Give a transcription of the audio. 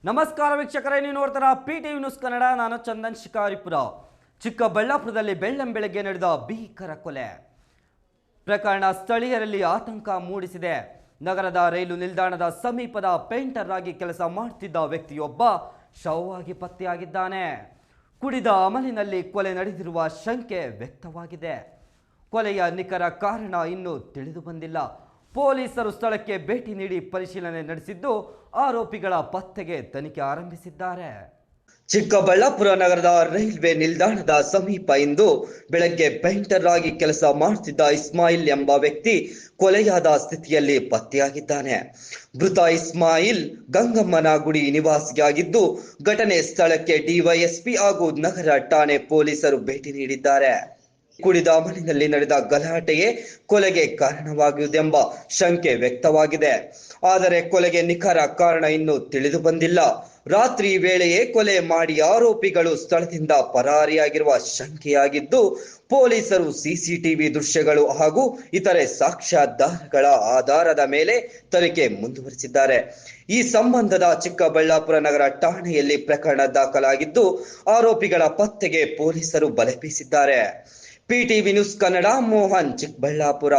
ನಮಸ್ಕಾರ ವೀಕ್ಷಕರೇ, ನೀವು ನೋಡ್ತಾರ PTV ನ್ಯೂಸ್ ಕನ್ನಡ. ನಾನು ಚಂದನ್ ಶಿಕಾರಿಪುರ. ಚಿಕ್ಕಬಳ್ಳಾಪುರದಲ್ಲಿ ಬೆಳ್ಳಂಬೆಳಗ್ಗೆ ನಡೆದ ಭೀಕರ ಕೊಲೆ ಪ್ರಕರಣ ಸ್ಥಳೀಯರಲ್ಲಿ ಆತಂಕ ಮೂಡಿಸಿದೆ. ನಗರದ ರೈಲು ನಿಲ್ದಾಣದ ಸಮೀಪದ ಪೇಂಟರ್ ಆಗಿ ಕೆಲಸ ಮಾಡುತ್ತಿದ್ದ ವ್ಯಕ್ತಿಯೊಬ್ಬ ಶವವಾಗಿ ಪತ್ತೆಯಾಗಿದ್ದಾನೆ. ಕುಡಿದ ಅಮಲಿನಲ್ಲಿ ಕೊಲೆ ನಡೆದಿರುವ ಶಂಕೆ ವ್ಯಕ್ತವಾಗಿದೆ. ಕೊಲೆಯ ನಿಖರ ಕಾರಣ ಇನ್ನೂ ತಿಳಿದು ಬಂದಿಲ್ಲ. ಪೊಲೀಸರು ಸ್ಥಳಕ್ಕೆ ಭೇಟಿ ನೀಡಿ ಪರಿಶೀಲನೆ ನಡೆಸಿದ್ದು ಆರೋಪಿಗಳ ಪತ್ತೆಗೆ ತನಿಖೆ ಆರಂಭಿಸಿದ್ದಾರೆ. ಚಿಕ್ಕಬಳ್ಳಾಪುರ ನಗರದ ರೈಲ್ವೆ ನಿಲ್ದಾಣದ ಸಮೀಪ ಇಂದು ಬೆಳಗ್ಗೆ ಪೇಂಟರ್ ಆಗಿ ಕೆಲಸ ಮಾಡುತ್ತಿದ್ದ ಇಸ್ಮಾಯಿಲ್ ಎಂಬ ವ್ಯಕ್ತಿ ಕೊಲೆಯಾದ ಸ್ಥಿತಿಯಲ್ಲಿ ಪತ್ತೆಯಾಗಿದ್ದಾನೆ. ಮೃತ ಇಸ್ಮಾಯಿಲ್ ಗಂಗಮ್ಮನಗುಡಿ ನಿವಾಸಿಯಾಗಿದ್ದು, ಘಟನೆ ಸ್ಥಳಕ್ಕೆ ಡಿವೈಎಸ್ಪಿ ಹಾಗೂ ನಗರ ಠಾಣೆ ಪೊಲೀಸರು ಭೇಟಿ ನೀಡಿದ್ದಾರೆ. ಕುಡಿದ ಅಮಲಿನಲ್ಲಿ ನಡೆದ ಗಲಾಟೆಯೇ ಕೊಲೆಗೆ ಕಾರಣವಾಗುವುದೆಂಬ ಶಂಕೆ ವ್ಯಕ್ತವಾಗಿದೆ. ಆದರೆ ಕೊಲೆಗೆ ನಿಖರ ಕಾರಣ ಇನ್ನೂ ತಿಳಿದು ಬಂದಿಲ್ಲ. ರಾತ್ರಿ ವೇಳೆಯೇ ಕೊಲೆ ಮಾಡಿ ಆರೋಪಿಗಳು ಸ್ಥಳದಿಂದ ಪರಾರಿಯಾಗಿರುವ ಶಂಕೆಯಾಗಿದ್ದು, ಪೊಲೀಸರು ಸಿಸಿಟಿವಿ ದೃಶ್ಯಗಳು ಹಾಗೂ ಇತರೆ ಸಾಕ್ಷ್ಯಾಧಾರಗಳ ಆಧಾರದ ಮೇಲೆ ತನಿಖೆ ಮುಂದುವರಿಸಿದ್ದಾರೆ. ಈ ಸಂಬಂಧದ ಚಿಕ್ಕಬಳ್ಳಾಪುರ ನಗರ ಠಾಣೆಯಲ್ಲಿ ಪ್ರಕರಣ ದಾಖಲಾಗಿದ್ದು, ಆರೋಪಿಗಳ ಪತ್ತೆಗೆ ಪೊಲೀಸರು ಬಲೆ ಬೀಸಿದ್ದಾರೆ. PTV news Kannada, Mohan, Chikkaballapur.